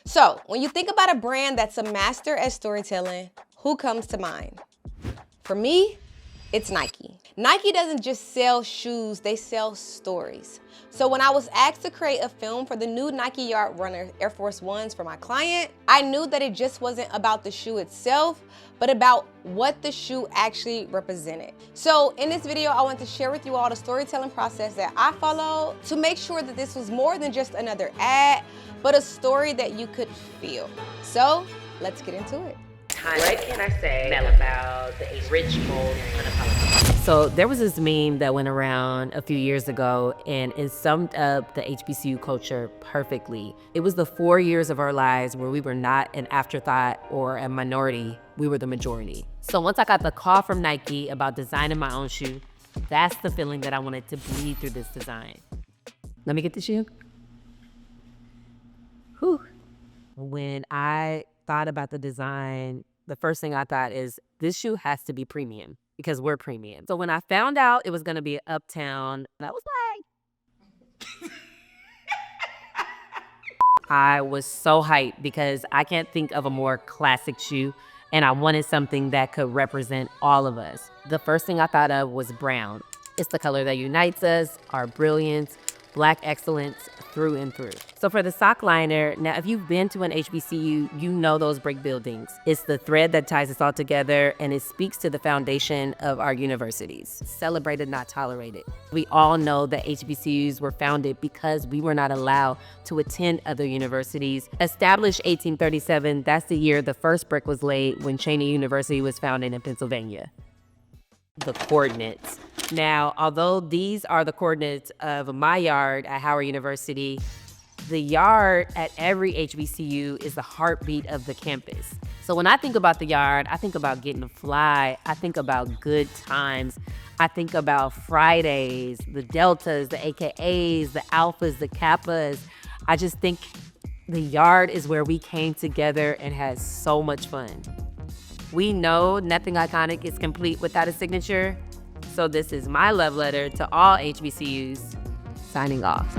So when you think about a brand that's a master at storytelling, who comes to mind? For me, it's Nike. Nike doesn't just sell shoes, they sell stories. So when I was asked to create a film for the new Nike Yard Runner Air Force Ones for my client, I knew that it just wasn't about the shoe itself, but about what the shoe actually represented. So in this video, I want to share with you all the storytelling process that I followed to make sure that this was more than just another ad, but a story that you could feel. So let's get into it. What can I say about the rich, bold, and unapologetic? So there was this meme that went around a few years ago, and it summed up the HBCU culture perfectly. It was the 4 years of our lives where we were not an afterthought or a minority, we were the majority. So once I got the call from Nike about designing my own shoe, that's the feeling that I wanted to bleed through this design. Let me get the shoe. Whew. When I thought about the design, the first thing I thought is this shoe has to be premium because we're premium. So when I found out it was gonna be Uptown, I was like, I was so hyped because I can't think of a more classic shoe, and I wanted something that could represent all of us. The first thing I thought of was brown. It's the color that unites us, our brilliance, Black excellence through and through. So for the sock liner, now if you've been to an HBCU, you know those brick buildings. It's the thread that ties us all together, and it speaks to the foundation of our universities. Celebrated, not tolerated. We all know that HBCUs were founded because we were not allowed to attend other universities. Established 1837, that's the year the first brick was laid when Cheney University was founded in Pennsylvania. The coordinates. Now, although these are the coordinates of my yard at Howard University, the yard at every HBCU is the heartbeat of the campus. So when I think about the yard, I think about getting to fly. I think about good times. I think about Fridays, the Deltas, the AKAs, the Alphas, the Kappas. I just think the yard is where we came together and had so much fun. We know nothing iconic is complete without a signature. So this is my love letter to all HBCUs, signing off.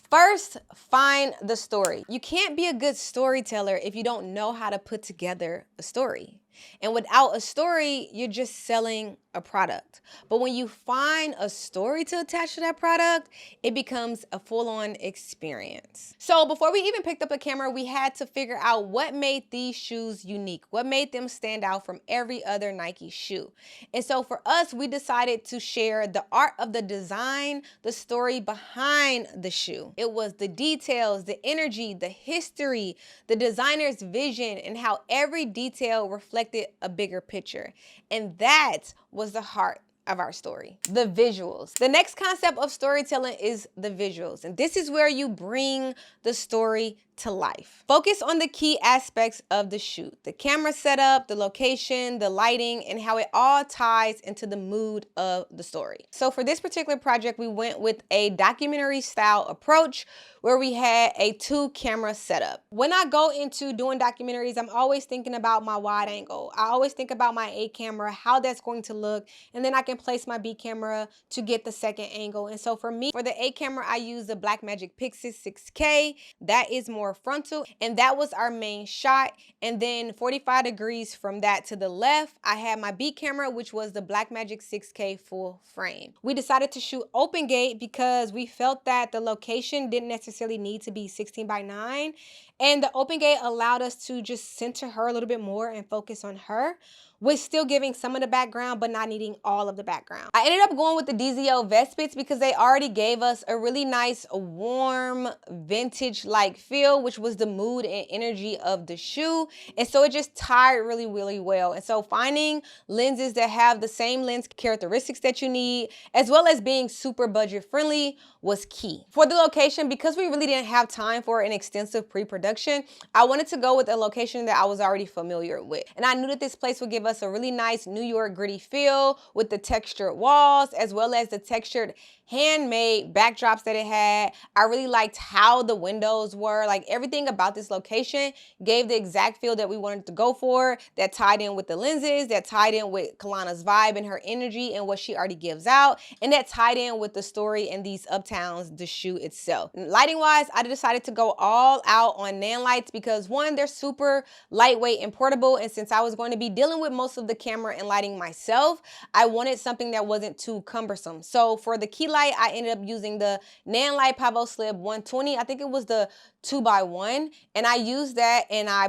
First, find the story. You can't be a good storyteller if you don't know how to put together a story. And without a story, you're just selling a product. But when you find a story to attach to that product, it becomes a full-on experience. So before we even picked up a camera, we had to figure out what made these shoes unique, what made them stand out from every other Nike shoe. And so for us, we decided to share the art of the design, the story behind the shoe. It was the details, the energy, the history, the designer's vision, and how every detail reflected a bigger picture. And that was the heart of our story, the visuals. The next concept of storytelling is the visuals. And this is where you bring the story to life. Focus on the key aspects of the shoot, the camera setup, the location, the lighting, and how it all ties into the mood of the story. So for this particular project, we went with a documentary style approach where we had a 2-camera setup. When I go into doing documentaries, I'm always thinking about my wide angle. I always think about my A camera, how that's going to look, and then I can place my B camera to get the second angle. And so for me, for the A camera, I use the Blackmagic pyxis 6K. That is more frontal, and that was our main shot. And then 45 degrees from that to the left, I had my B camera, which was the Blackmagic 6K full frame. We decided to shoot open gate because we felt that the location didn't necessarily need to be 16:9, and the open gate allowed us to just center her a little bit more and focus on her, with still giving some of the background but not needing all of the background. I ended up going with the DZO vest bits because they already gave us a really nice warm vintage-like feel, which was the mood and energy of the shoe. And so it just tied really, really well. And so finding lenses that have the same lens characteristics that you need, as well as being super budget friendly, was key. For the location, because we really didn't have time for an extensive pre-production, I wanted to go with a location that I was already familiar with. And I knew that this place would give us us a really nice New York gritty feel with the textured walls as well as the textured handmade backdrops that it had. I really liked how the windows were. Like everything about this location gave the exact feel that we wanted to go for, that tied in with the lenses, that tied in with Kalana's vibe and her energy and what she already gives out, and that tied in with the story and these uptowns, the shoe itself. Lighting wise, I decided to go all out on nan lights because one, they're super lightweight and portable, and since I was going to be dealing with most of the camera and lighting myself, I wanted something that wasn't too cumbersome. So for the key light, I ended up using the Nan Light Pavo Slip 120. I think it was the 2x1, and I used that and I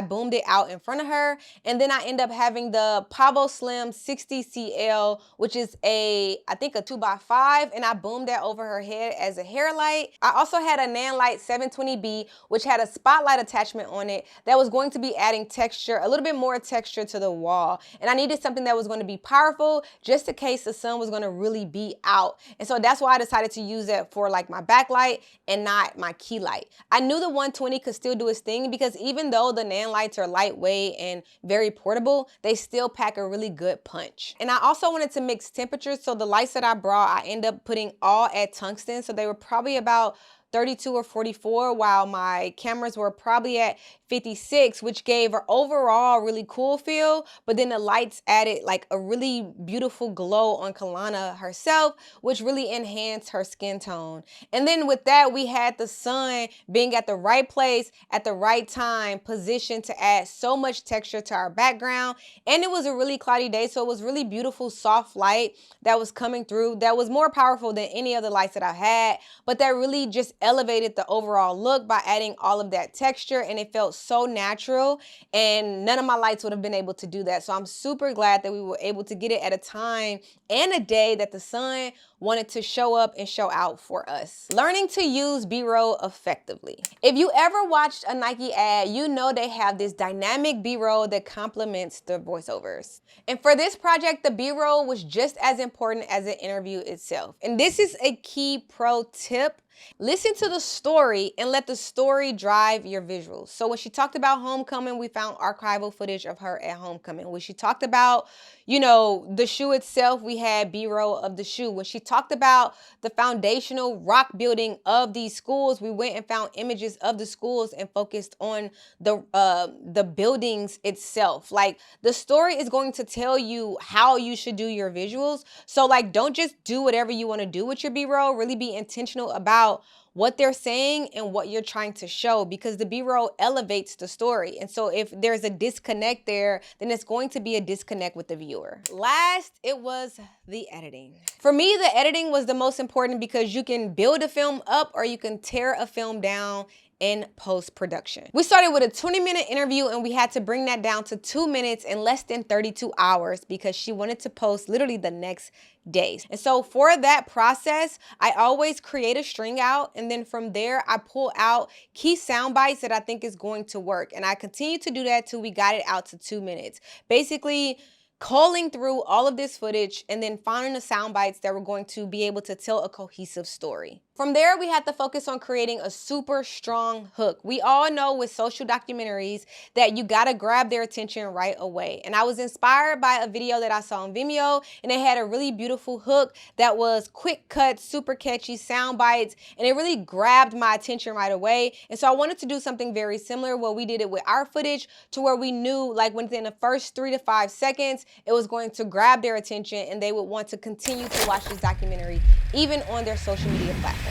boomed it out in front of her, and then I end up having the Pavo Slim 60CL, which is I think a 2x5, and I boomed that over her head as a hair light. I also had a Nan Light 720B, which had a spotlight attachment on it that was going to be adding texture, a little bit more texture to the wall, and I needed something that was going to be powerful just in case the sun was going to really be out, and so that's why I decided to use it for like my backlight and not my key light. I knew the 120 could still do its thing because even though the Nan lights are lightweight and very portable, they still pack a really good punch. And I also wanted to mix temperatures, so the lights that I brought, I end up putting all at tungsten, so they were probably about 32 or 44, while my cameras were probably at 56, which gave her overall really cool feel, but then the lights added like a really beautiful glow on Kalana herself, which really enhanced her skin tone. And then with that, we had the sun being at the right place at the right time, positioned to add so much texture to our background. And it was a really cloudy day, so it was really beautiful, soft light that was coming through that was more powerful than any other lights that I had, but that really just elevated the overall look by adding all of that texture, and it felt so natural, and none of my lights would have been able to do that. So I'm super glad that we were able to get it at a time and a day that the sun wanted to show up and show out for us. Learning to use B-roll effectively. If you ever watched a Nike ad, you know they have this dynamic B-roll that complements the voiceovers. And for this project, the B-roll was just as important as the interview itself. And this is a key pro tip. Listen to the story and let the story drive your visuals. So when she talked about homecoming, we found archival footage of her at homecoming. When she talked about, you know, the shoe itself, we had B-roll of the shoe. When she talked about the foundational rock building of these schools, we went and found images of the schools and focused on the buildings itself. Like, the story is going to tell you how you should do your visuals. So like, don't just do whatever you want to do with your B-roll. Really be intentional about what they're saying and what you're trying to show, because the B-roll elevates the story. And so if there's a disconnect there, then it's going to be a disconnect with the viewer. Last, it was the editing. For me, the editing was the most important because you can build a film up or you can tear a film down in post-production. We started with a 20-minute interview and we had to bring that down to 2 minutes in less than 32 hours because she wanted to post literally the next days. And so for that process, I always create a string out, and then from there I pull out key sound bites that I think is going to work. And I continue to do that till we got it out to 2 minutes. Basically, culling through all of this footage and then finding the sound bites that were going to be able to tell a cohesive story. From there, we had to focus on creating a super strong hook. We all know with social documentaries that you gotta grab their attention right away. And I was inspired by a video that I saw on Vimeo, and it had a really beautiful hook that was quick cut, super catchy sound bites, and it really grabbed my attention right away. And so I wanted to do something very similar where we did it with our footage, to where we knew like within the first 3 to 5 seconds, it was going to grab their attention and they would want to continue to watch this documentary even on their social media platforms.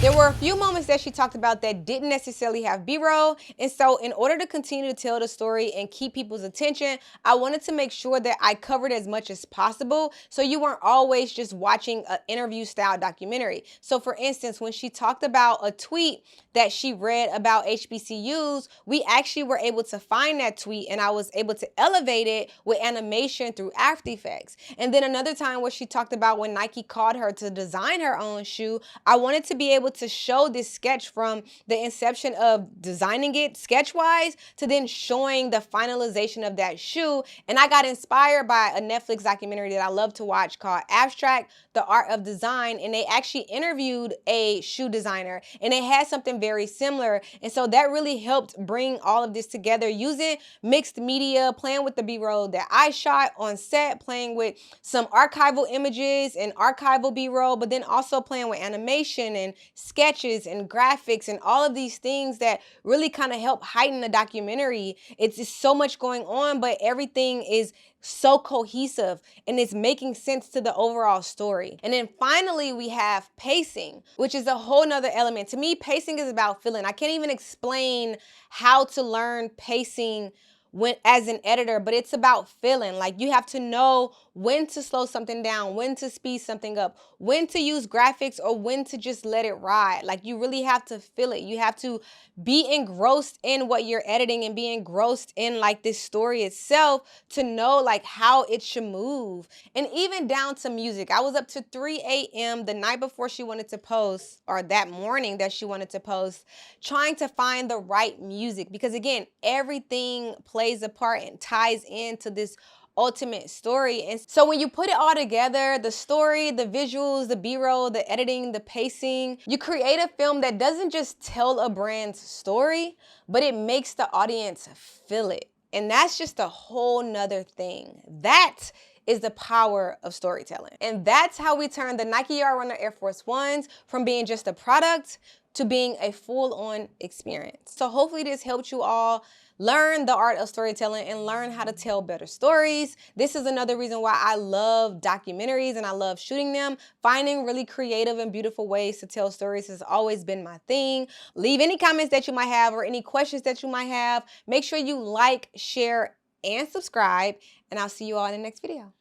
There were a few moments that she talked about that didn't necessarily have B-roll, and so in order to continue to tell the story and keep people's attention, I wanted to make sure that I covered as much as possible so you weren't always just watching an interview style documentary. So for instance, when she talked about a tweet that she read about HBCUs, we actually were able to find that tweet and I was able to elevate it with animation through After Effects. And then another time where she talked about when Nike called her to design her own shoe, I wanted to be able able to show this sketch from the inception of designing it sketch-wise to then showing the finalization of that shoe. And I got inspired by a Netflix documentary that I love to watch called Abstract, The Art of Design. And they actually interviewed a shoe designer and they had something very similar. And so that really helped bring all of this together using mixed media, playing with the B-roll that I shot on set, playing with some archival images and archival B-roll, but then also playing with animation and sketches and graphics and all of these things that really kind of help heighten the documentary. It's just so much going on, but everything is so cohesive and it's making sense to the overall story. And then finally we have pacing, which is a whole nother element. To me, pacing is about feeling. I can't even explain how to learn pacing as an editor, but it's about feeling. Like, you have to know when to slow something down, when to speed something up, when to use graphics or when to just let it ride. Like, you really have to feel it. You have to be engrossed in what you're editing and be engrossed in like this story itself to know like how it should move. And even down to music. I was up to 3 a.m. the night before she wanted to post, or that morning that she wanted to post, trying to find the right music, because again, everything plays a part and ties into this ultimate story. And so when you put it all together, the story, the visuals, the B-roll, the editing, the pacing, you create a film that doesn't just tell a brand's story, but it makes the audience feel it. And that's just a whole nother thing. That is the power of storytelling. And that's how we turn the Nike Yard Runner Air Force Ones from being just a product to being a full-on experience. So hopefully this helped you all learn the art of storytelling and learn how to tell better stories. This is another reason why I love documentaries and I love shooting them. Finding really creative and beautiful ways to tell stories has always been my thing. Leave any comments that you might have or any questions that you might have. Make sure you like, share, and subscribe, and I'll see you all in the next video.